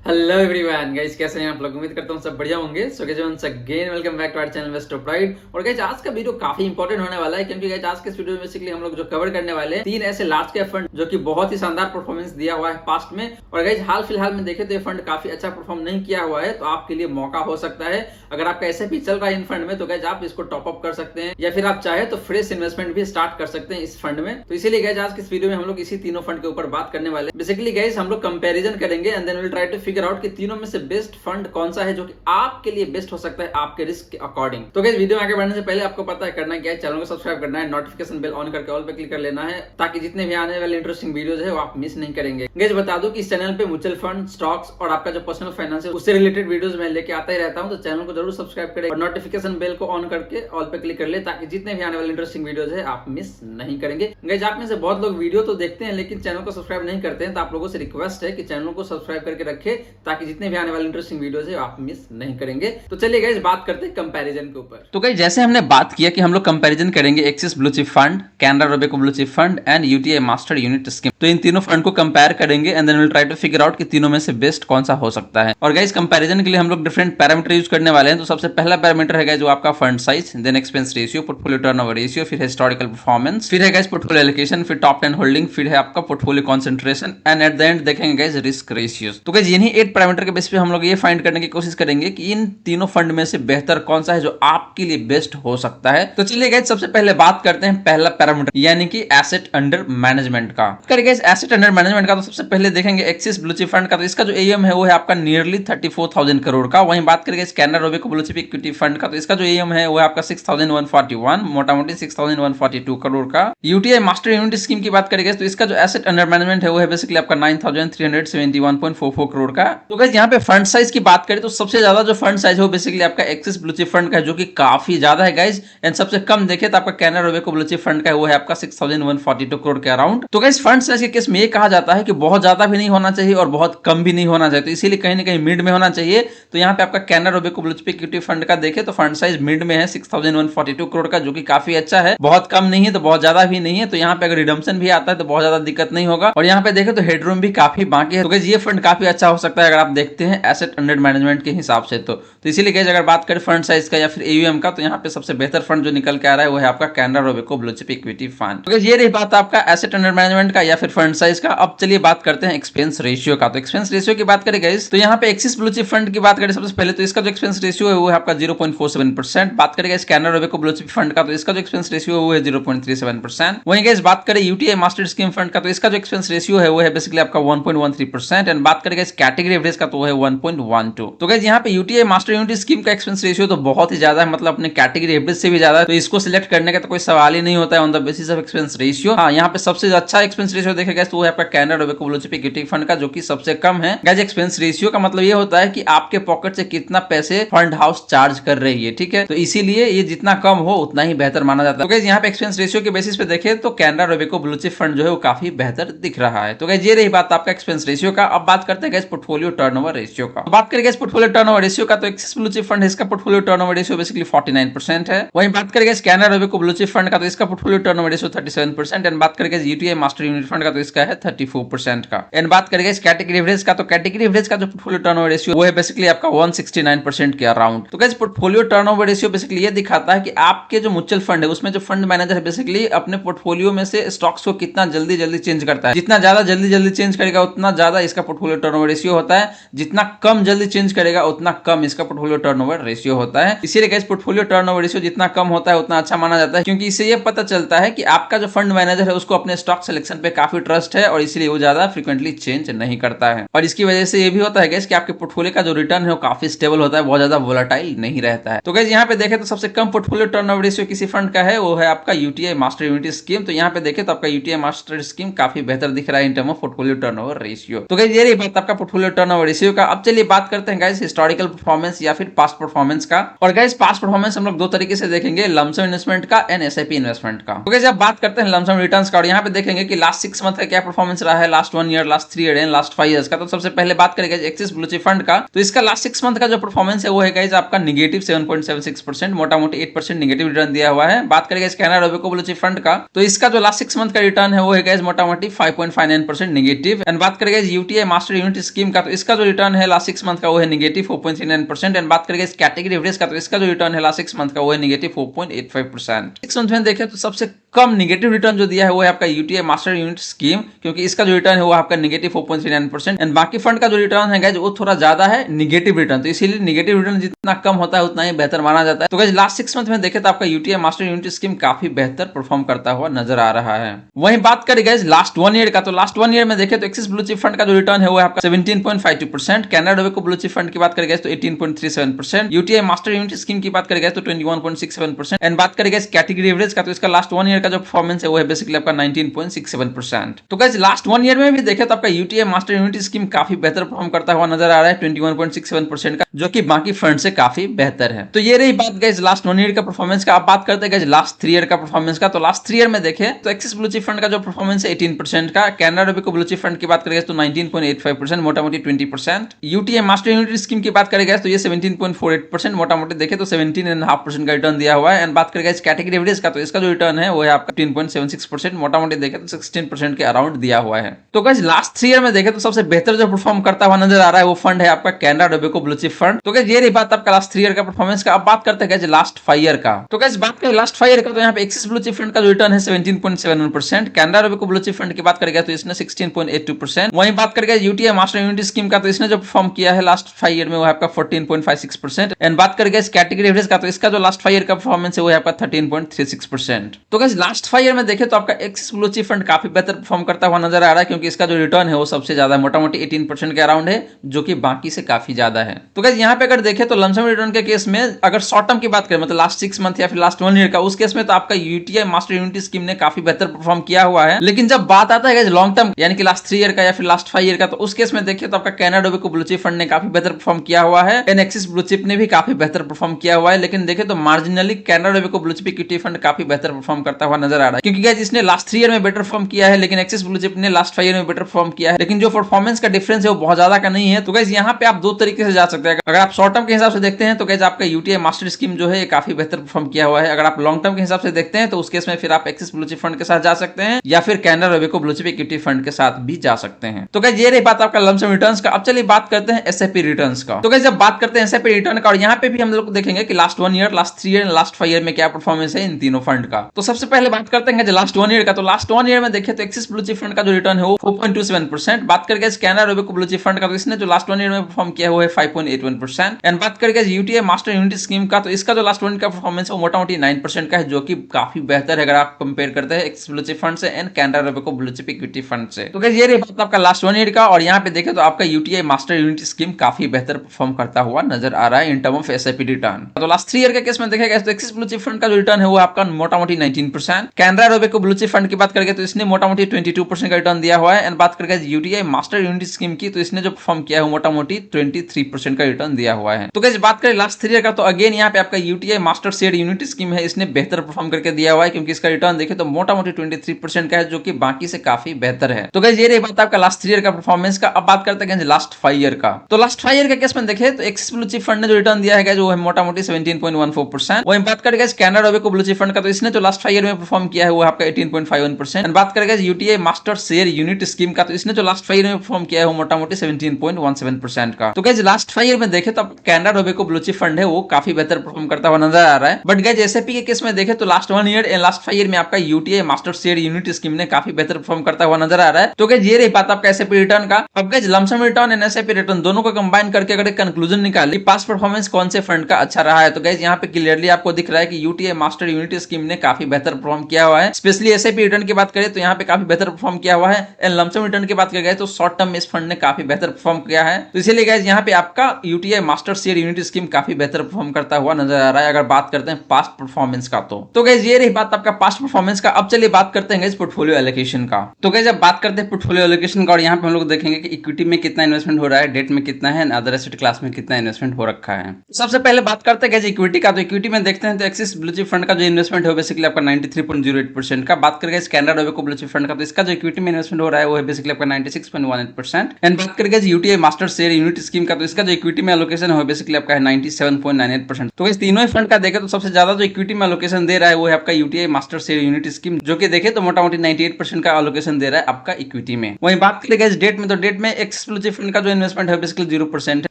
Hello everyone guys, कैसे हैं आप लोग। उम्मीद करता हूँ सब बढ़िया होंगे। So guys once again welcome back to our channel investor pride. और गाइस आज का वीडियो काफी इंपॉर्टेंट होने वाला है, क्योंकि गाइस आज के इस वीडियो में बेसिकली हम लोग जो कवर करने वाले हैं तीन ऐसे लार्ज कैप फंड जो कि बहुत ही शानदार परफॉर्मेंस दिया हुआ है पास्ट में। और गाइस हाल फिलहाल में देखे तो ये फंड काफी अच्छा परफॉर्म नहीं किया हुआ है, तो आपके लिए मौका हो सकता है। अगर आपका एसआईपी चल रहा है इन फंड में तो गाइस आप इसको टॉप अप कर सकते हैं, या फिर आप चाहे तो फ्रेश इन्वेस्टमेंट भी स्टार्ट कर सकते हैं इस फंड में। तो इसीलिए गाइस आज के इस वीडियो में हम लोग इसी तीनों फंड के ऊपर बात करने वाले हैं। बेसिकली गाइस हम लोग कंपैरिजन करेंगे and then will try to figure out कि तीनों में से बेस्ट फंड कौन सा है जो कि आपके लिए बेस्ट हो सकता है आपके रिस्क के अकॉर्डिंग। तो गाइस वीडियो में आगे बढ़ने से पहले आपको पता है करना क्या है, चैनल को सब्सक्राइब करना है, नोटिफिकेशन बेल ऑन करके ऑल पे क्लिक कर लेना है, ताकि जितने भी आने वाले इंटरेस्टिंग वीडियोस है वो आप मिस नहीं करेंगे। गाइस बता दूं कि इस चैनल पे म्यूचुअल फंड, स्टॉक्स और आपका जो पर्सनल फाइनेंस है उससे रिलेटेड वीडियोस मैं लेके आता ही रहता हूं, तो चैनल को जरूर सब्सक्राइब करें और नोटिफिकेशन बेल को ऑन करके ऑल पे क्लिक कर ले, ताकि जितने भी आने वाले इंटरेस्टिंग वीडियोस है आप मिस नहीं करेंगे। गाइस आप में से बहुत लोग वीडियो तो देखते हैं लेकिन चैनल को सब्सक्राइब नहीं करते हैं, तो आप लोगों से रिक्वेस्ट है कि चैनल को सब्सक्राइब करके रखें, ताकि जितने भी आने वाले इंटरेस्टिंग वीडियोस है आप मिस नहीं करेंगे। तो चलिए गाइस बात करते हैं कंपैरिजन के ऊपर। तो गाइस जैसे हमने बात किया कि हम लोग कंपैरिजन करेंगे Axis blue chip fund, Canara Robeco blue chip fund and UTI master unit scheme. तो इन तीनों फंड को कंपेयर करेंगे and then will try to figure out कि तीनों में से बेस्ट कौन सा हो सकता है। और गाइस कंपैरिजन के लिए हम लोग डिफरेंट पैरामीटर यूज करने वाले हैं। तो सबसे पहला पैरामीटर है गाइस जो आपका fund size, then expense ratio, portfolio turnover ratio, फिर हिस्टोरिकल परफॉर्मेंस, फिर है गाइस पोर्टफोलियो एलोकेशन, फिर टॉप 10 होल्डिंग, फिर है आपका portfolio concentration and at the end देखेंगे गाइस रिस्क रेशियोज। तो गाइस इन्हीं 8 पैरामीटर के बेस पे हम लोग ये फाइंड करने की कोशिश करेंगे कि इन तीनों फंड में से बेहतर कौन सा है जो आपके लिए बेस्ट हो सकता है। तो चलिए गाइस सबसे पहले बात करते हैं पहला पैरामीटर यानी कि एसेट अंडर मैनेजमेंट का। करेंगे गाइस एसेट अंडर मैनेजमेंट का, तो सबसे पहले देखेंगे एक्सिस ब्लू चिप फंड का। तो इसका जो एएम है वो है आपका नियरली 34,000 करोड़ का। वहीं बात करेंगे Canara Robeco blue chip equity fund का, तो इसका जो एएम है वो है आपका 6,141, मोटा मोटी 6,142 करोड़ का। यूटीआई मास्टर यूनिट स्कीम की बात करेंगे तो इसका जो एसेट अंडर मैनेजमेंट है वो है बेसिकली आपका 9,371.44 करोड़ का। तो गाइस यहाँ पे फंड साइज की बात करें तो सबसे ज्यादा जो फंड साइज है वो बेसिकली आपका एक्सिस ब्लू चिप फंड का है, जो कि काफी ज्यादा है गाइस। एंड सबसे कम देखे तो आपका Canara Robeco blue chip fund का है वो है आपका 6,142 करोड़ के अराउंड। तो गाइस फंड साइज के केस में ये कहा जाता है कि बहुत ज्यादा भी नहीं होना चाहिए और बहुत कम भी नहीं होना चाहिए, तो इसीलिए कहीं ना कहीं मिड में होना चाहिए। तो यहाँ पे आपका Canara Robeco blue chip equity fund का देखे तो फंड साइज मिड में है 6,142 करोड़ का, जो कि काफी अच्छा है। बहुत कम नहीं है तो बहुत ज्यादा भी नहीं है, तो यहाँ पे अगर रिडम्पशन भी आता है तो बहुत ज्यादा दिक्कत नहीं होगा। और यहाँ पे देखे तो हेडरूम भी काफी बाकी है। तो गाइस ये फंड काफी अच्छा हो सकता है अगर आप देखते हैं एसेट अंडर मैनेजमेंट के हिसाब से। तो इसीलिए गाइस अगर बात करें फंड साइज का या फिर एयूएम का, तो यहाँ पे सबसे बेहतर फंड जो निकल के आ रहा है वो है आपका Canara Robeco blue chip equity fund. तो ये रही बात आपका एसेट अंडर मैनेजमेंट का या फिर फंड साइज का। अब चलिए बात करते हैं एक्सपेंस रेशियो का। तो एक्सपेंस रेशियो की बात करें गाइस तो यहाँ पे एक्सिस ब्लू चिप फंड की बात करें सबसे पहले, तो इसका जो एक्सपेंस रेशियो है वो है आपका 0.47%। बात करें guys Canara Robeco blue chip fund का, तो इसका जो एक्सपेंस रेशियो है वो है 0.37%। वहीं गाइस बात करें यूटीआई मास्टर स्कीम फंड का, तो इसका जो एक्सपेंस रेशियो है वो है बेसिकली आपका 1.13%। एंड बात करें गाइस कैटेगरी एवरेज का, तो वो है 1.12। तो गाइस यहाँ पे यूटीआई मास्टर यूनिट स्कीम का एक्सपेंस रेशियो तो बहुत ही ज्यादा है, मतलब अपने कैटेगरी एवरेज से भी ज्यादा है, तो इसको सिलेक्ट करने का तो कोई सवाल ही नहीं होता है on the basis of expense ratio. हाँ, यहाँ पे सबसे अच्छा एक्सपेंस रेशियो देखेगा तो वो है आपका Canara Robeco blue chip equity fund का, जो कि सबसे कम है। गाइस एक्सपेंस रेशियो का मतलब ये होता है कि आपके पॉकेट से कितना पैसे फंड हाउस चार्ज कर रही है, ठीक है। तो इसीलिए ये जितना कम हो उतना ही बेहतर माना जाता है। तो गाइस यहाँ पे एक्सपेंस रेशियो के बेसिस पे देखें तो Canara Robeco blue chip fund जो है वो काफी बेहतर दिख रहा है। तो गाइस ये रही बात आपका एक्सपेंस रेशियो का। अब बात करते हैं गाइस पोर्टफोलियो टर्नओवर रेशियो का। बात करें गाइस पोर्टफोलियो टर्नओवर रेशियो का, तो एक्सिस ब्लू चिप फंड इसका पोर्टफोलियो टर्नओवर रेशियो बेसिकली 49% है। वहीं बात करें guys Canara Robeco blue chip fund का, तो इसका पोर्टफोलियो टर्नओवर रेशियो 37%। एंड बात करें guys UTI master unit fund का, तो इसका है 34% का। एंड बात करें गाइस कैटेगरी एवरेज का, तो कैटेगरी एवरेज का जो पोर्टफोलियो टर्नओवर रेशियो वो है बेसिकली आपका 169% के अराउंड। तो guys portfolio turnover ratio basically ये दिखाता है कि आपके जो म्यूचुअल फंड है उसमें जो फंड मैनेजर है बेसिकली अपने पोर्टफोलियो में से स्टॉक्स को कितना जल्दी जल्दी चेंज करता है। जितना ज्यादा जल्दी जल्दी चेंज करेगा उतना ज्यादा इसका पोर्टफोलियो टर्नओवर रेशियो होता है, जितना कम जल्दी चेंज करेगा उतना कम इसका पोर्टफोलियो टर्नओवर रेशियो होता है। इसीलिए गाइस पोर्टफोलियो टर्नओवर रेशियो जितना कम होता है उतना अच्छा माना जाता है, क्योंकि इससे ये पता चलता है कि आपका जो फंड मैनेजर है उसको अपने स्टॉक सिलेक्शन पे काफी ट्रस्ट है और इसलिए वो ज्यादा फ्रीक्वेंटली चेंज नहीं करता है। और इसकी वजह से ये भी होता है गाइस कि आपके पोर्टफोलियो का जो रिटर्न है वो काफी स्टेबल होता है, बहुत ज्यादा वोलेटाइल नहीं रहता है। तो गाइस यहाँ पे देखें तो सबसे कम पोर्टफोलियो टर्नओवर रेशियो किसी फंड का है वो है आपका यूटीआई मास्टर यूनिट स्कीम। तो यहाँ पे देखें तो आपका यूटीआई मास्टर स्कीम काफी बेहतर दिख रहा है in term of portfolio turnover ratio. तो गाइस ये रही बात आपका पोर्टफोलियो टर्नओवर रेशियो का। अब चलिए बात करते हैं गाइस हिस्टोरिकल परफॉर्मेंस या फिर पास्ट परफॉर्मेंस का। और गाइस पास्ट परफॉर्मेंस हम लोग दो तरीके से देखेंगे, लमसम इन्वेस्टमेंट का एंड एसआईपी इन्वेस्टमेंट का। तो गाइस अब बात करते हैं लमसम रिटर्न्स का, और यहाँ पे देखेंगे कि लास्ट 6 मंथ का क्या परफॉर्मेंस रहा है, last 1 year, last 3 year and last 5 years का। तो सबसे पहले बात करेंगे एक्सिस ब्लू चिप फंड का, तो इसका लास्ट 6 मंथ का जो परफॉर्मेंस है वो है गाइस आपका नेगेटिव 7.76%, मोटा मोटी 8% नेगेटिव रिटर्न दिया हुआ है। बात करेंगे Canara Robeco blue chip fund का, तो इसका जो लास्ट 6 मंथ का रिटर्न है वो है गाइस मोटा मोटी 5.59% नेगेटिव। एंड बात करेंगे UTI master unit scheme scheme का, तो इसका जो रिटर्न है लास्ट 6 मंथ का वो है नेगेटिव 4.39%। एंड बात करेंगे इस कैटेगरी एवरेज का, तो इसका जो रिटर्न है लास्ट 6 मंथ का वो है नेगेटिव 4.85%। 6 मंथ में देखें तो सबसे कम नेगेटिव रिटर्न जो दिया है वो है आपका यूटीआई मास्टर यूनिट स्कीम, क्योंकि इसका जो रिटर्न है वो आपका नेगेटिव 4.39%। एंड बाकी फंड का जो रिटर्न है गाइस वो थोड़ा ज्यादा है नेगेटिव रिटर्न, तो इसीलिए नेगेटिव रिटर्न जितना कम होता है उतना ही बेहतर माना जाता है। तो गाइस लास्ट 6 मंथ में देखें तो आपका यूटीआई मास्टर यूनिट स्कीम काफी बेहतर परफॉर्म करता हुआ नजर आ रहा है। वहीं बात करें गाइस लास्ट 1 ईयर का, तो लास्ट 1 ईयर में देखें तो एक्सिस ब्लू चिप फंड का जो रिटर्न है वो है आपका 17.52%। Canara Robeco blue chip fund की बात करें तो 18.37%। यूटीआई मास्टर यूनिट स्कीम की बात करें तो 21.67%। एंड बात करें कैटेगरी एवरेज का, तो इसका लास्ट 1 ईयर का जो परफॉर्मेंस है वो है बेसिकली आपका 19.67%। तो गाइस लास्ट 1 ईयर में भी देखें तो आपका यूटीआई मास्टर यूनिट स्कीम काफी बेहतर परफॉर्म करता हुआ नजर आ रहा है 21.67% का, जो कि बाकी फंड से काफी बेहतर है। तो ये रही बात गाइस लास्ट 1 ईयर का परफॉर्मेंस का। अब बात करते हैं गाइस लास्ट 3 ईयर का परफॉर्मेंस का। तो लास्ट 3 ईयर में देखें तो एक्सिस ब्लू चिप फंड का जो परफॉर्मेंस है 18% का, Canara Robeco blue chip fund की बात करेंगे तो 19.85%, मोटा मोटी 20%। यूटीआई मास्टर यूनिट स्कीम की बात करेंगे तो ये 17.48%, मोटा मोटी देखें तो 17.5% का रिटर्न दिया हुआ है। एंड बात करेंगे कैटेगरी एवरेज का, तो इसका जो रिटर्न है वो है आपका 15.76%, मोटा मोटी देखें तो 16% के अराउंड दिया हुआ है। तो गाइस लास्ट 3 ईयर में देखें तो सबसे बेहतर जो परफॉर्म करता हुआ नजर आ रहा है वो फंड है आपका Canara Robeco blue chip fund. तो गाइस ये रही बात आपका लास्ट 3 ईयर का परफॉर्मेंस का। अब बात करते हैं गाइस लास्ट 5 ईयर का। तो गाइस बात करें लास्ट 5 ईयर का, तो यहाँ पे एक्सिस ब्लू चिप फंड का जो रिटर्न है 17.71%। Canara Robeco blue chip fund की बात करेंगे तो इसने 16.82%। वहीं बात करेंगे यूटीआई मास्टर यूनिट स्कीम का, तो इसने जो परफॉर्म किया है लास्ट 5 ईयर में वो है आपका 14.56%। एंड बात करेंगे इस कैटेगरी एवरेज का, तो इसका जो लास्ट 5 ईयर का परफॉर्मेंस है वो है आपका 13.36%। तो गाइस लास्ट 5 ईयर में देखें तो आपका एक्सिस ब्लू चिप फंड काफी बेहतर परफॉर्म करता हुआ नजर आ रहा है, क्योंकि इसका जो रिटर्न है वो सबसे ज्यादा मोटा मोटी 18% के अराउंड है, जो कि बाकी से काफी ज्यादा है। तो गाइस यहाँ पे अगर देखें तो लमसम रिटर्न के केस में अगर शॉर्ट टर्म की बात करें, मतलब लास्ट 6 मंथ या फिर लास्ट 1 ईयर का, उस केस में तो आपका यूटीआई मास्टर यूनिट स्कीम ने काफी बेहतर परफॉर्म किया हुआ है। लेकिन जब बात आता है लॉन्ग टर्म यानी कि लास्ट 3 ईयर का या फिर लास्ट 5 ईयर का, तो उस केस में देखिए तो आपका Canara Robeco blue chip fund ने काफी बेहतर परफॉर्म किया हुआ है। एंड एक्सिस ब्लू चिप ने भी काफी बेहतर परफॉर्म किया हुआ है। लेकिन देखें तो marginally Canara Robeco blue chip equity fund काफी बेहतर परफॉर्म करता हुआ नजर आ रहा है, क्योंकि गाइस इसने लास्ट 3 ईयर में बेटर परफॉर्म किया है, लेकिन एक्सिस ब्लू चिप ने लास्ट 5 ईयर में बेटर परफॉर्म किया है। लेकिन जो परफॉर्मेंस का डिफरेंस है वो बहुत ज्यादा का नहीं है। तो गाइस यहाँ पे आप दो तरीके से जा सकते हैं। अगर आप शॉर्ट टर्म के हिसाब से देखते हैं तो गाइस आपका यूटीआई मास्टर स्कीम जो है काफी बेहतर परफॉर्म किया हुआ है। अगर आप लॉन्ग टर्म के हिसाब से देखते हैं तो उस केस में फिर आप एक्सिस ब्लू चिप फंड के साथ जा सकते हैं, या फिर Canara Robeco blue chip equity fund के साथ भी जा सकते हैं। तो गाइस ये रही बात आपका लमसम रिटर्न्स का। अब चलिए बात करते हैं एसआईपी रिटर्न्स का। तो गाइस जब बात करते हैं एसआईपी रिटर्न का, और यहाँ पे भी हम लोग देखेंगे कि last 1 year, last 3 year, last 5 year में क्या परफॉर्मेंस है इन तीनों फंड का। तो सबसे पहले बात करते हैं लास्ट 1 ईयर का। तो लास्ट 1 ईयर में देखें तो एक्सिस ब्लू चिप फंड का जो रिटर्न है वो 4.27%। बात करके Canara Robeco blue chip fund का, तो इसने जो लास्ट 1 ईयर में परफॉर्म किया है वो है 5.81%। एंड बात करके यूटीआई मास्टर यूनिट स्कीम का, तो इसका जो लास्ट 1 ईयर का परफॉर्मेंस है वो मोटा मोटी 9% का है, जो कि काफी बेहतर है अगर आप कंपेयर करते हैं एक्सिस ब्लू चिप फंड से and Canara Robeco blue chip equity fund से। तो गाइस ये रही बात आपका लास्ट 1 ईयर का। और यहाँ पे देखें तो आपका यूटीआई मास्टर यूनिट स्कीम काफी बेहतर परफॉर्म करता हुआ नजर आ रहा है in term of SIP return. तो लास्ट 3 ईयर के केस में देखेगा तो एक्सिस ब्लू चिप फंड का जो रिटर्न है वो आपका मोटा मोटी 19%। Canara Robeco blue chip fund की बात करेंगे तो इसने मोटा मोटी 22% का रिटर्न दिया हुआ है। एंड बात करेंगे यूटीआई मास्टर यूनिट स्कीम की, तो इसने जो परफॉर्म किया है मोटा मोटी 23% का रिटर्न दिया हुआ है। तो गाइस बात करें लास्ट 3 ईयर का, तो अगेन यहाँ पे आपका UTI master share unit scheme है, इसने बेहतर परफॉर्म करके दिया हुआ है, क्योंकि इसका रिटर्न देखे तो मोटा मोटी 23% का है, जो कि बाकी से काफी बेहतर है। तो गाइस ये रही बात आपका लास्ट 3 ईयर का परफॉर्मेंस का। अब बात करते हैं लास्ट 5 ईयर का। तो लास्ट 5 ईयर के केस में देखें तो एक्सिस ब्लू चिप फंड ने जो रिटर्न दिया है वो है मोटा मोटी 17.14%। वहीं बात करेंगे Canara Robeco blue chip fund का, तो इसने जो लास्ट 5 ईयर में परफॉर्म किया है वो आपका 18.51%। एंड बात करेंगे UTI master share unit scheme का, तो इसने जो लास्ट 5 ईयर में परफॉर्म किया है वो मोटा मोटी 17.17% का। तो गाइस लास्ट 5 ईयर में देखें तो Canara Robeco blue chip fund है वो काफी बेहतर परफॉर्म करता हुआ नजर आ रहा है। बट गाइस एसआईपी के केस में देखें तो last 1 year and last 5 year में आपका UTI master share unit scheme ने काफी बेहतर परफॉर्म करता हुआ नजर आ रहा है। तो गाइस ये रही बात आपका एसआईपी रिटर्न का। अब guys lump sum return and SIP return दोनों को कंबाइन करके अगर एक कंक्लूजन निकाली पास्ट परफॉर्मेंस कौन से फंड का अच्छा रहा है, तो गाइस यहाँ पे क्लियरली आपको दिख रहा है कि यूटीआई मास्टर यूनिट स्कीम ने काफी बेहतर परफॉर्म किया हुआ है। स्पेशली एसआईपी रिटर्न की बात करें तो यहाँ पे काफी बेहतर परफॉर्म किया हुआ है। एंड लमसम रिटर्न की बात करें तो शॉर्ट टर्म में इस फंड ने काफी बेहतर परफॉर्म किया है। तो इसीलिए गाइस यहाँ पे आपका UTI master share unit scheme काफी बेहतर परफॉर्म करता हुआ नजर आ रहा है अगर बात करते हैं पास्ट परफॉर्मेंस का। तो गाइस ये रही बात आपका पास्ट परफॉर्मेंस का। अब चलिए बात करते हैं पोर्टफोलियो एलोकेशन का। तो गाइस जब बात करते हैं पोर्टफोलियो एलोकेशन का, और यहाँ पे हम लोग देखेंगे कि इक्विटी में कितना इन्वेस्टमेंट हो रहा है, डेट में कितना है, अदर एसेट क्लास में कितना इन्वेस्टमेंट हो रखा है। सबसे पहले बात करते हैं इक्विटी का। तो इक्विटी में देखते हैं तो एक्सिस ब्लू चिप फंड का जो इन्वेस्टमेंट है बेसिकली आपका 93.08% का। बात करेंगे Canara Robeco blue chip fund का, तो इसका जो इक्विटी में इन्वेस्टमेंट हो रहा है वो है बेसिकली आपका 96.18%। एंड बात करेंगे UTI master share unit scheme का, तो इसका जो इक्विटी में एलोकेशन है बेसिकली आपका है 97.98%। तो इस तीनों ही फंड का देखें तो सबसे ज्यादा जो इक्विटी में एलोकेशन दे रहा है वो है आपका UTI master share unit scheme, जो कि देखे तो मोटा मोटी 98% का एलोकेशन दे रहा है आपका इक्विटी में। वहीं बात करेंगे इस डेट में, तो डेट में एक्सिस ब्लू चिप फंड का जो इन्वेस्टमेंट है basically 0%,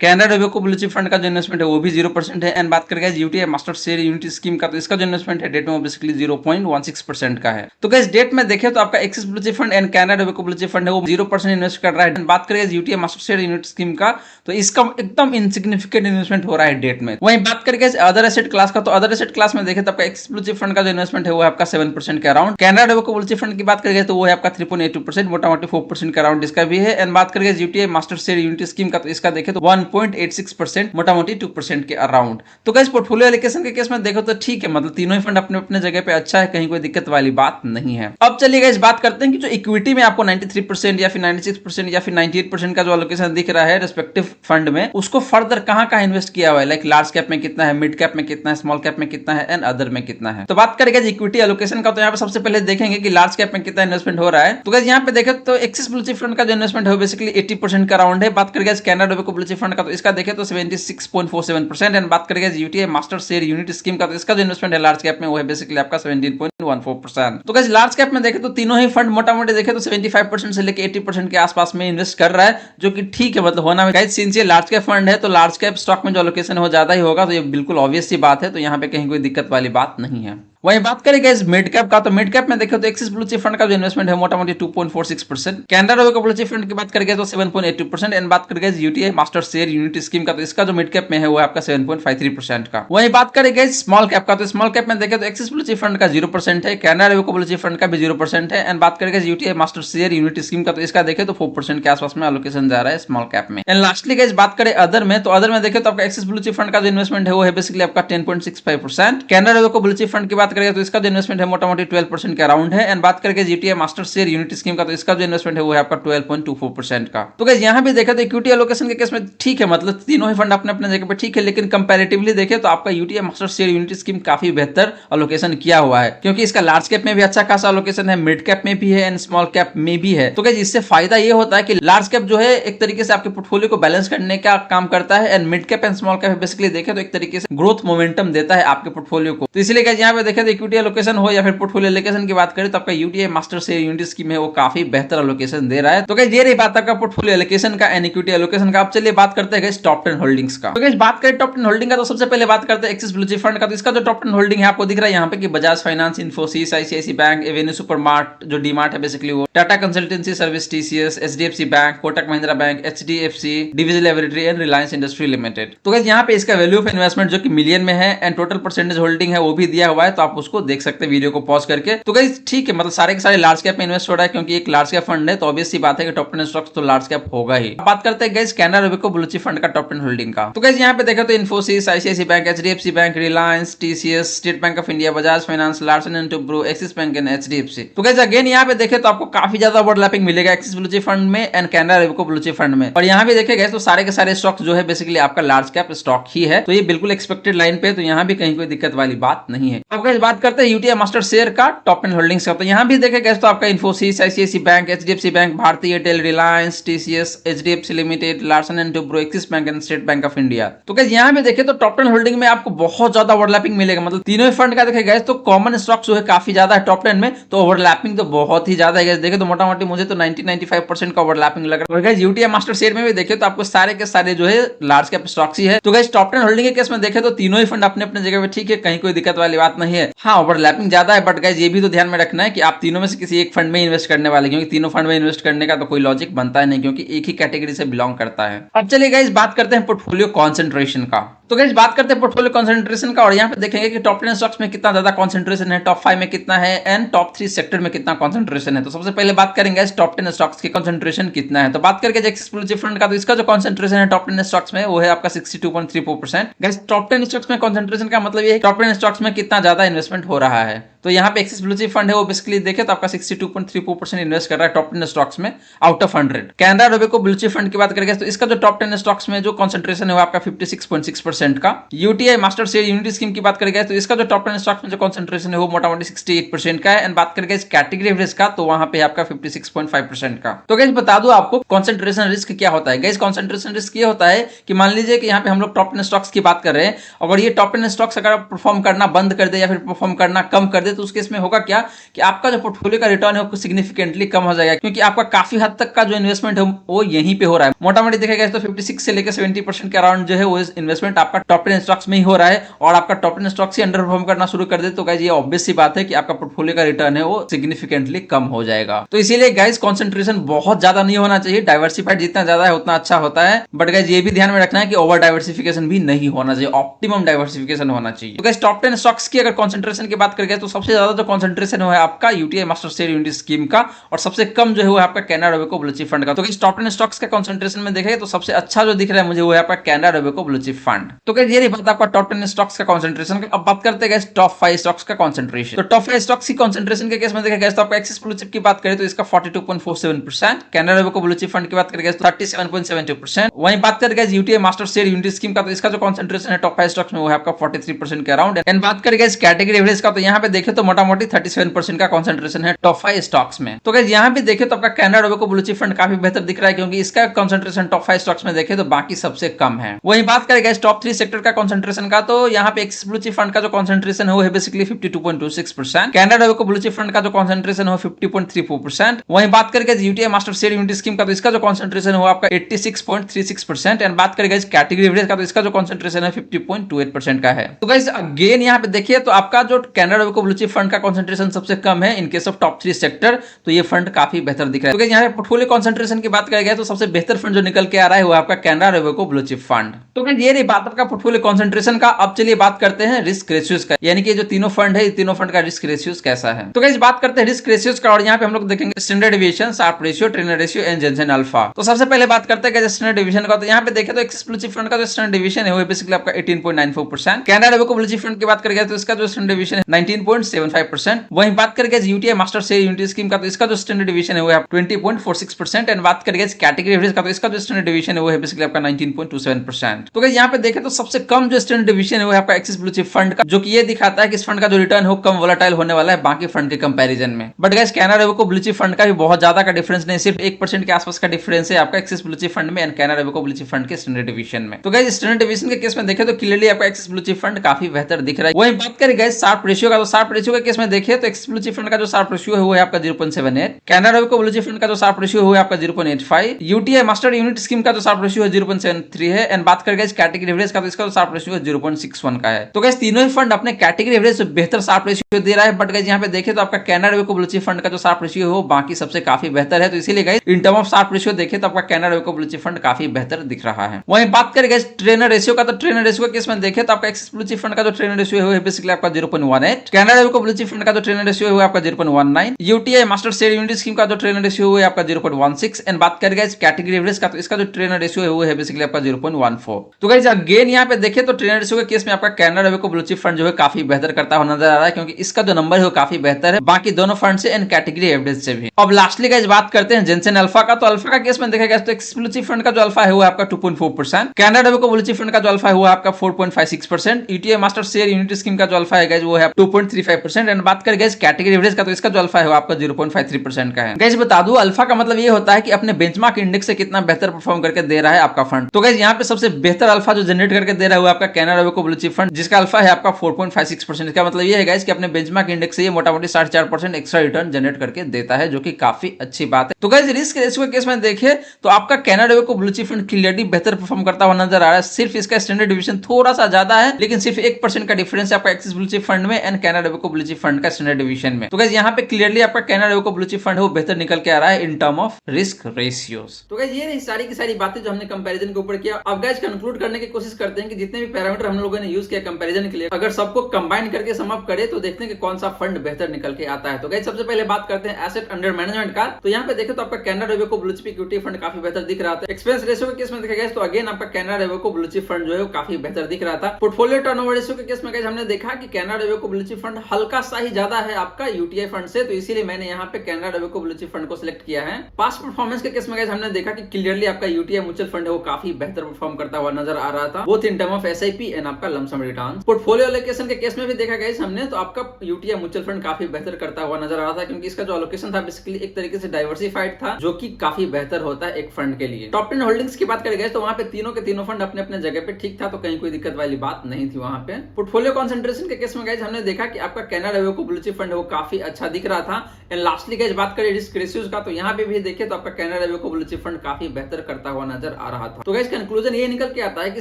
Canara Robeco blue chip fund का जो इन्वेस्टमेंट है वो भी 0% है। एंड बात करेंगे UTI master share unit scheme का, तो इसका जो इन्वेस्टमेंट है डेट में बेसिकली 0.16% का है। तो गाइस डेट में देखें तो आपका axis blue chip fund and Canara Robeco blue chip fund है वो 0% इन्वेस्ट कर रहा है। बात करेंगे UTI master share unit scheme का, तो इसका एकदम इनसिग्निफिकेंट इन्वेस्टमेंट हो रहा है डेट में। वहीं बात करेंगे अदर एसेट क्लास का, तो अदर एसेट क्लास में देखें तो आपका एक्सिस ब्लू चिप फंड का जो इन्वेस्टमेंट है वो है आपका 7% के around. Canara Robeco blue chip fund की बात करेंगे तो वो है आपका 3.82%, मोटा मोटी 4% के अराउंड इसका भी है। एंड बात करेंगे UTI master share unit scheme का, तो इसका देखें तो 1.86%, मोटा मोटी 2% के अराउंड। तो गाइस पोर्टफोलियो एलोकेशन के केस में देखो तो ठीक है, मतलब तीनों ही फंड अपने अपने जगह पे अच्छा है, कहीं कोई दिक्कत वाली बात नहीं है। अब चलिए गाइस बात करते हैं कि जो इक्विटी में आपको 93% या फिर 96% या फिर 98% का जो एलोकेशन दिख रहा है रिस्पेक्टिव फंड में, उसको फर्दर कहां इन्वेस्ट किया हुआ है, लाइक लार्ज कैप में कितना है, मिड कैप में कितना है, स्मॉल कैप में कितना है एंड अदर में कितना है। तो बात करेंगे इक्विटी एलोकेशन का, तो यहाँ पे सबसे पहले देखेंगे कि लार्ज कैप में कितना इन्वेस्टमेंट हो रहा है। तो गाइस यहाँ पे देखें तो एक्सिस ब्लू चिप फंड का जो इन्वेस्टमेंट है बेसिकली 80% का अराउंड है। बात करेंगे Canara Robeco blue chip fund का, तो इसका देखें तो 76.47%। एंड बात करेंगे UTI master share unit scheme का, तो इसका जो इन्वेस्टमेंट है लार्ज कैप में वो है बेसिकली आपका 17.14%। तो गाइस लार्ज कैप में देखें तो तीनों ही फंड मोटा मोटी देखें तो 75% से लेकर 80% के आसपास में इन्वेस्ट कर रहा है, जो कि ठीक है, मतलब होना गाइस सिंस ये लार्ज कैप फंड है तो लार्ज कैप स्टॉक में जो एलोकेशन हो ज्यादा ही होगा, तो ये बिल्कुल ऑब्वियस सी बात है, तो यहाँ पे कहीं कोई दिक्कत वाली बात नहीं है। वहीं बात करेंगे इस मिड कैप का, तो मिड कैप में देखो तो एक्सिस ब्लू चिप फंड का जो इन्वेस्टमेंट है मोटा मोटी 2.46%, Canara Robeco blue chip fund की बात करेंगे तो 7.82%। एंड बात करेंगे UTI master share unit scheme का, तो इसका जो मिड कैप में है वो आपका 7.53% का। वहीं बात करेंगे स्मॉल कैप का, तो स्मॉल कैप में देखें तो एक्सिस ब्लू चिप फंड का 0% है, Canara Robeco blue chip fund का भी 0% है। एंड बात करेंगे UTI master share unit scheme का, तो इसका देखें तो 4% के आसपास में एलोकेशन जा रहा है स्मॉल कैप में। एंड लास्टली गाइस बात करें अदर में, तो अदर में देखें तो आपका एक्सिस ब्लू चिप फंड का जो इन्वेस्टमेंट है वो है बेसिकली आपका 10.65%, Canara Robeco blue chip fund की बात करेंगे तो इसका जो इन्वेस्टमेंट है मोटा मोटी 12% के अराउंड है। एंड बात करके GTA master share unit scheme का, तो इसका जो इन्वेस्टमेंट है वो है आपका 12.24% का। तो गाइस यहां भी देखा तो इक्विटी एलोकेशन के केस में ठीक है, मतलब तीनों ही फंड अपने अपने जगह पे ठीक है, लेकिन कंपैरेटिवली देखें तो आपका UTA master share unit scheme काफी बेहतर एलोकेशन किया हुआ है, क्योंकि इसका लार्ज कैप में भी अच्छा खासा एलोकेशन है, मिड कैप में भी है एंड स्मॉल कैप में भी है। तो गाइस इससे फायदा ये होता है कि लार्ज कैप जो है एक तरीके से आपके पोर्टफोलियो को बैलेंस करने का काम करता है, and mid cap and small cap basically देखें तो एक तरीके से ग्रोथ मोमेंटम देता है आपके पोर्टफोलियो को। तो इसलिए गाइस यहां पे देखें तो इक्विटी एलोकेशन हो या फिर पोर्टफोलियो एलोकेशन की बात करें तो आपका UTI master share unit scheme है वो काफी बेहतर एलोकेशन दे रहा है। तो गाइस ये रही बात आपका पोर्टफोलियो एलोकेशन का एंड इक्विटी एलोकेशन का। अब चलिए बात करते हैं गाइस टॉप 10 होल्डिंग्स का। तो गाइस बात करें टॉप 10 होल्डिंग का, तो सबसे पहले बात करते हैं एक्सिस ब्लू चिप फंड का। तो इसका जो टॉप 10 होल्डिंग है आपको दिख रहा है यहाँ पे कि Bajaj finance, Infosys, ICICI bank, Avenue Supermart जो डीमार्ट है बेसिकली वो, Tata consultancy service TCS, HDFC bank, Kotak Mahindra bank, HDFC, division laboratory and Reliance industry limited. तो गाइस यहाँ पे इसका वैल्यू ऑफ इन्वेस्टमेंट जो कि मिलियन में है एंड टोटल परसेंटेज होल्डिंग है वो भी दिया हुआ है, तो आप उसको देख सकते हैं वीडियो को पॉज करके। तो गाइस ठीक है, मतलब सारे के सारे लार्ज कैप में इन्वेस्ट हो रहा है, क्योंकि एक लार्ज कैप फंड है तो ऑब्वियस सी बात है कि टॉप 10 स्टॉक्स तो लार्ज कैप होगा ही। बात करते हैं guys Canara Robeco blue chip fund का टॉप 10 होल्डिंग का। तो गाइस यहाँ पे देखो तो Infosys, ICICI bank, HDFC bank, Reliance, TCS, State Bank of India, Bajaj finance, Larsen and Toubro, Axis bank and HDFC. तो गाइस अगेन यहाँ पे देखे तो आपको काफी ज्यादा ओवरलैपिंग मिलेगा एक्सिस ब्लू चिप फंड में and Canara Robeco blue chip fund में। और यहाँ भी देखे गए तो सारे के सारे स्टॉक्स जो है बेसिकली आपका लार्ज कैप स्टॉक ही है, तो ये बिल्कुल एक्सपेक्टेड लाइन पे, तो यहाँ भी कहीं कोई दिक्कत वाली बात नहीं है। अब गाइस बात करते हैं यूटीआई मास्टर शेयर का टॉप 10 होल्डिंग्स का। तो यहाँ भी देखे गए तो आपका Infosys, ICICI bank, HDFC bank, Bharatiya Airtel, Reliance, TCS, HDFC limited, Larsen and Toubro, Axis bank and State Bank of India. तो गाइस यहाँ भी देखे तो टॉप 10 होल्डिंग में आपको बहुत ज्यादा ओवरलैपिंग मिलेगा, मतलब तीनों ही फंड का देखे गए तो कॉमन स्टॉक्स जो है काफी ज्यादा है टॉप 10 में, तो ओवरलैपिंग तो बहुत ही ज्यादा है। देखे तो मोटा मोटी मुझे तो 90-95% का ओवरलैपिंग लग रहा है। और गाइस यूटीआई मास्टर शेयर में भी देखे तो आपको सारे के सारे जो है लार्ज कैप स्टॉक्स ही है। तो गाइस टॉप 10 होल्डिंग के केस में देखे तो तीनों ही फंड अपने अपने जगह पे ठीक है, कहीं कोई दिक्कत वाली बात नहीं है। हाँ ओवरलैपिंग ज्यादा है, बट गाइस ये भी तो ध्यान में रखना है कि आप तीनों में से किसी एक फंड में इन्वेस्ट करने वाले, क्योंकि तीनों फंड में इन्वेस्ट करने का तो कोई लॉजिक बनता है नहीं, क्योंकि एक ही कैटेगरी से बिलोंग करता है। अब चलिए गाइस बात करते हैं पोर्टफोलियो कॉन्सेंट्रेशन का। तो गाइस बात करते हैं पोर्टफोलियो कॉन्सेंट्रेशन का, और यहाँ पे देखेंगे कि टॉप 10 स्टॉक्स में कितना ज्यादा कॉन्सेंट्रेशन है, टॉप 5 में कितना है एंड टॉप 3 सेक्टर में कितना कॉन्सेंट्रेशन है। तो सबसे पहले बात करेंगे टॉप 10 स्टॉक्स की कॉन्सेंट्रेशन कितना है। तो बात करके एक्सिस ब्लू चिप फंड का, तो इसका जो कॉन्सेंट्रेशन है टॉप 10 स्टॉक्स में वो है आपका 62.34%। गाइस टॉप 10 स्टॉक्स में कॉन्सेंट्रेशन का मतलब ये है टॉप 10 स्टॉक्स में कितना ज्यादा इन्वेस्टमेंट हो रहा है। तो यहाँ पे एक्सिस ब्लू चिप फंड है वो बेसिकली देखे तो आपका 62.34% इन्वेस्ट कर रहा है टॉप 10 स्टॉक्स में out of 100। Canara Robeco blue chip fund की बात करेंगे तो इसका जो टॉप 10 स्टॉक्स में जो कंसंट्रेशन है वो आपका 56.6% का। UTI master share unity scheme की बात करेंगे तो इसका जो टॉप 10 स्टॉक्स में जो कंसंट्रेशन है वो मोटामोटी 68% का है। एंड बात करेंगे इस कैटेगरी एवरेज का तो वहां पे आपका 56.5% का। तो गाइस बता दूं आपको कंसंट्रेशन रिस्क क्या होता है। गाइस कंसंट्रेशन रिस्क ये होता है कि मान लीजिए कि यहाँ पे हम लोग टॉप 10 स्टॉक्स की बात कर रहे हैं, अगर ये टॉप 10 स्टॉक्स अगर परफॉर्म करना बंद कर दे या फिर परफॉर्म करना कम कर दे तो उस केस में होगा क्या कि आपका जो पोर्टफोलियो का रिटर्न है वो सिग्निफिकेंटली कम हो जाएगा, क्योंकि आपका काफी हद तक का जो इन्वेस्टमेंट है वो यहीं पे हो रहा है। मोटामोटी देखा गया तो 56 से लेकर 70% के अराउंड जो है वो इन्वेस्टमेंट आपका टॉप 10 स्टॉक्स में ही हो रहा है, और आपका टॉप 10 स्टॉक्स ही अंडर परफॉर्म करना शुरू कर दे तो गाइस ये ऑब्वियस सी बात है कि आपका पोर्टफोलियो का रिटर्न है वो सिग्निफिकेंटली कम हो जाएगा। तो इसीलिए गाइस कंसंट्रेशन बहुत ज्यादा नहीं होना चाहिए, डाइवर्सिफाइड जितना ज्यादा है उतना अच्छा होता है, बट गाइस ये भी ध्यान में रखना है कि ओवर डाइवर्सिफिकेशन भी नहीं होना चाहिए, ऑप्टिमम डाइवर्सिफिकेशन होना चाहिए। तो गाइस टॉप 10 स्टॉक्स की अगर कंसंट्रेशन की बात करेंगे तो सबसे ज्यादा जो कंसंट्रेशन है आपका UTI master share unity scheme का, और सबसे कम जो है वो आपका Canara Robeco blue chip fund का। तो गाइस टॉप 10 स्टॉक्स का कंसंट्रेशन में देखेंगे तो सबसे अच्छा जो दिख रहा है मुझे वो है आपका Canara Robeco blue chip fund. तो गाइस ये नहीं बात आपका टॉप 10 स्टॉक्स का कंसंट्रेशन। अब बात करते हैं गाइस टॉप 5 स्टॉक्स का कंसंट्रेशन। तो टॉप 5 स्टॉक्स की कंसंट्रेशन के केस में देखा गया तो आपका एक्सिस ब्लू चिप की बात करें तो इसका 42.47%, Canara Robeco blue chip fund की बात करें तो 37.72%। वहीं बात करें guys UTI master share unity scheme का तो इसका जो कंसंट्रेशन है टॉप 5 स्टॉक्स में वो है आपका 43% के अराउंड। एंड बात करें गाइस कैटेगरी एवरेज का तो यहाँ पे देखे तो मोटामोटी 37% का कंसंट्रेशन है टॉप 5 स्टॉक्स में। तो गाइस यहाँ पे देखे तो आपका Canara Robeco blue chip fund काफी बेहतर दिख रहा है, क्योंकि इसका कंसंट्रेशन टॉप 5 स्टॉक्स में देखे तो बाकी सबसे कम है। वहीं बात करें गाइस टॉप 3 सेक्टर का कंसंट्रेशन का तो यहाँ पे एक्सिस ब्लू चिप फंड का जो कंसंट्रेशन है वो है basically 52.26%, Canara Robeco blue chip fund का जो कंसंट्रेशन है वो 50.34%। वहीं बात करें guys UTI master share unity scheme का तो इसका जो कंसंट्रेशन है वो आपका 86.36%। एंड बात करें गाइस कैटेगरी एवरेज का तो इसका जो कंसंट्रेशन है 50.28% का है। तो गाइस अगेन यहाँ पे देखिए तो आपका जो Canara Robeco blue chip fund का कंसंट्रेशन सबसे कम है in case of top 3 sector, तो ये फंड काफी बेहतर दिख रहा है। तो यहाँ पे पोर्टफोलियो कंसंट्रेशन की बात करें गया तो सबसे बेहतर फंड जो निकल के आ रहा है वो आपका Canara Robeco blue chip fund. तो ये रही बात आपका पोर्टफोलियो कंसंट्रेशन का। अब चलिए बात करते हैं रिस्क रेशियोज का, यानी कि जो तीनों फंड है तीनों फंड का रिस्क रेशियोज कैसा है। तो गाइस बात करते हैं रिस्क रेशियोज का, और यहाँ पे हम लोग देखेंगे standard deviation, Sharpe ratio, Treynor ratio and Jensen alpha. तो सबसे पहले बात करते हैं स्टैंडर्ड डेविएशन का। तो यहाँ पे देखें तो एक्सिस ब्लू चिप फंड का जो स्टैंडर्ड डेविएशन है वो बेसिकली आपका 18.94%। Canara Robeco blue chip fund की बात करेंगे तो इसका जो स्टैंडर्ड डेविएशन है 19.75%। वहीं बात करेंगे UTI master share unity scheme का तो इसका जो स्टैंडर्ड डेविएशन है वो है 20.46%। एंड बात करेंगे कैटेगरी एवरेज का तो इसका जो स्टैंडर्ड डेविएशन है वो है बेसिकली आपका 19.27%। तो गाइस यहाँ पे देखें तो सबसे कम जो स्टैंडर्ड डेविएशन है वो आपका एक्सिस ब्लू चिप फंड का, जो कि ये दिखाता है कि इस फंड का जो रिटर्न है वो कम वोलेटाइल होने वाला है बाकी फंड के कंपैरिजन में। But guys Canara Robeco blue chip fund का भी बहुत ज्यादा का डिफरेंस नहीं, सिर्फ 1% के आसपास का डिफरेंस है आपका एक्सिस ब्लू चिप फंड में and Canara Robeco blue chip fund के स्टैंडर्ड डेविएशन में। तो गाइस स्टैंडर्ड डेविएशन के केस में देखें तो क्लियरली आपका एक्सिस ब्लू चिप फंड काफी बेहतर दिख रहा है। वहीं बात करें गाइस शार्प रेशियो का, तो शार्प रेशियो के केस में देखें तो एक्सिस ब्लू चिप फंड का जो शार्प रेशियो है वो है आपका 0.78, Canara Robeco blue chip fund का जो शार्प रेशियो है आपका 0.85, यूटीआई मास्टर यूनिट स्कीम का जो शार्प रेशियो है 0.73 है। एंड बात करें गाइस कैटेगरी एवरेज का तो इसका जो शार्प रेशियो है 0.61 का है। तो गाइस तीनों ही फंड अपने कैटेगरी एवरेज से बेहतर शार्प रेशियो दे रहा है, बट गाइस यहाँ पे देखें तो आपका Canara Robeco blue chip fund का जो शार्प रेशियो है वो बाकी सबसे काफी बेहतर है। तो इसीलिए guys in term of Sharpe ratio देखें तो आपका Canara Robeco blue chip fund काफी बेहतर दिख रहा है। वहीं बात करें गाइस ट्रेनर रेशियो का, तो ट्रेनर रेशियो के केस में देखें तो आपका एक्सिस ब्लू चिप फंड का जो ट्रेनर रेशियो है वो बेसिकली आपका 0.18, Canara Robeco blue chip fund का जो ट्रेनर रेशियो है वो आपका 0.19, UTI master share unity scheme का जो ट्रेनर रेशियो है आपका 0.16। एंड बात करें गाइस कैटेगरी एवरेज का, तो इसका जो ट्रेनर रेशियो है वो है बेसिकली आपका 0.14। तो गाइस अगेन यहाँ पे देखें तो ट्रेनर रेशियो के केस में आपका Canara Robeco blue chip fund जो है काफी बेहतर करता हुआ नजर आ रहा है, क्योंकि इसका जो नंबर है वो काफी बेहतर है बाकी दोनों फंड से एंड कैटेगरी एवरेज से भी। अब लास्टली गाइस बात करते हैं जेनसेन अल्फा का। तो अल्फा का केस में देखा गया तो एक्सिस ब्लू चिप फंड का जो अल्फा है वो आपका 2.4%, Canara Robeco blue chip fund का जो अल्फा है वो आपका 4.56%, UTI master share unity scheme का जो अल्फा है गाइस वो है 2.35%। एंड बात करें गाइस कैटेगरी एवरेज का, तो इसका जो अल्फा है वो आपका 0.53% का है। गाइस बता दूं अल्फा का मतलब ये होता है कि अपने बेंचमार्क इंडेक्स से कितना बेहतर परफॉर्म करके दे रहा है आपका फंड। तो गाइस यहाँ पे सबसे बेहतर अल्फा जो जनरेट करके दे रहा है वो आपका Canara Robeco blue chip fund, जिसका अल्फा है आपका 4.56%। इसका मतलब ये है गाइस कि अपने बेंचमार्क इंडेक्स से ये मोटामोटी 4.5% एक्स्ट्रा रिटर्न जनरेट करके देता है, जो कि काफी अच्छी बात है। तो गाइस रिस्क रेशियो के केस में देखिए तो आपका Canara Robeco blue chip fund clearly बेहतर परफॉर्म करता हुआ नजर आ रहा है। सिर्फ इसका स्टैंडर्ड डिवीजन थोड़ा सा ज्यादा है, लेकिन सिर्फ 1% का डिफरेंस है आपका एक्सिस ब्लू चिप फंड में and Canara Robeco blue chip fund का स्टैंडर्ड डिवीजन में। तो गाइस यहाँ पे क्लियरली आपका Canara Robeco blue chip fund है वो बेहतर निकल के आ रहा है in term of risk ratios. तो गाइस ये रही सारी की सारी बातें जो हमने कंपैरिजन के ऊपर किया। अब गाइस कंक्लूड करने की कोशिश करते हैं कि जितने भी पैरामीटर हम लोगों ने यूज किया कंपैरिजन के लिए, अगर सबको कंबाइन करके सम अप करे तो देखते हैं कि कौन सा फंड बेहतर निकल के आता है। तो गाइस सबसे पहले बात करते हैं एसेट अंडर मैनेजमेंट का। तो यहाँ पे देखें तो आपका Canara Robeco blue chip equity fund काफी बेहतर दिख रहा था। एक्सपेंस रेशियो के केस में देखा गया तो अगेन आपका Canara Robeco blue chip fund जो है वो काफी बेहतर दिख रहा था। पोर्टफोलियो टर्नओवर रेशियो के केस में गाइस हमने देखा कि Canara Robeco blue chip fund हल्का सा ही ज्यादा है आपका यूटीआई फंड से, तो इसीलिए मैंने यहाँ पे Canara Robeco blue chip fund को सिलेक्ट किया है। पास्ट परफॉर्मेंस के केस में गाइस हमने देखा कि क्लियरली आपका यूटीआई म्यूचुअल फंड है वो काफी बेहतर परफॉर्म करता हुआ नजर आ रहा था, both in term of SIP and आपका लमसम रिटर्न। पोर्टफोलियो एलोकेशन के केस में भी देखा गाइस हमने, तो आपका यूटीआई म्यूचुअल फंड काफी बेहतर करता हुआ नजर आ रहा था, क्योंकि इसका जो एलोकेशन था बेसिकली एक तरीके से डाइवर्सिफाइड था, जो कि काफी बेहतर होता है एक फंड के लिए। टॉप 10 होल्डिंग्स की बात करें गाइस तो वहां पे तीनों के तीनों फंड अपने अपने जगह पे ठीक था, तो कहीं कोई दिक्कत वाली बात नहीं थी वहां पे। पोर्टफोलियो कंसंट्रेशन के केस में गाइस हमने देखा कि आपका Canara Robeco blue chip fund है वो काफी अच्छा दिख रहा था। एंड लास्टली गाइस बात करें रिस्क रेशियोज का, तो यहाँ पे भी देखें तो आपका Canara Robeco blue chip fund काफी बेहतर करता हुआ नजर आ रहा था। तो गाइस कंक्लूजन ये निकल के आता है कि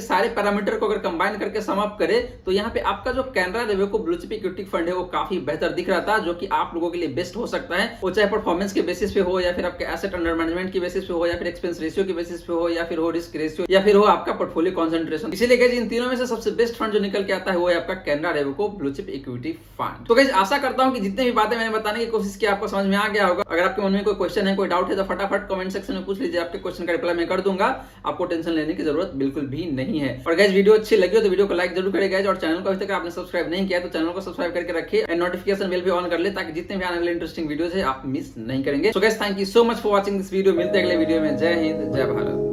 सारे पैरामीटर को अगर कंबाइन करके सम अप करे तो यहाँ पे आपका जो Canara Robeco blue chip equity fund है वो काफी बेहतर दिख रहा था, जो कि आप लोगों के लिए बेस्ट हो सकता है, वो चाहे परफॉर्मेंस के बेसिस पे हो, या फिर आपके एसेट अंडर मैनेजमेंट की बेसिस पे हो, या फिर एक्सपेंस रेशियो की बेसिस पे हो, या फिर हो रिस्क रेशियो, या फिर हो आपका पोर्टफोलियो कंसंट्रेशन। इसीलिए गाइस इन तीनों में से सबसे बेस्ट फंड जो निकल के आता है वो है आपका Canara Robeco blue chip equity fund. तो गाइस आशा करता हूं कि जितने भी बातें मैंने बताने की कोशिश की आपको समझ में आ गया होगा। अगर आपके मन में कोई क्वेश्चन है, कोई डाउट है, तो फटाफट कमेंट सेक्शन में पूछ लीजिए, आपके क्वेश्चन का रिप्लाई मैं कर दूंगा, आपको टेंशन लेने की जरूरत बिल्कुल भी नहीं है। और गाइस वीडियो अच्छी लगी हो तो वीडियो को लाइक जरूर करें गाइस, और चैनल को अभी तक आपने सब्सक्राइब नहीं किया तो चैनल को सब्सक्राइब करके रखिए एंड नोटिफिकेशन बेल भी ऑन कर ले, ताकि जितने भी आने वाले इंटरेस्टिंग वीडियोस है आप मिस नहीं करेंगे। So guys thank you so much for watching this video. मिलते हैं अगले वीडियो में। जय हिंद, जय भारत।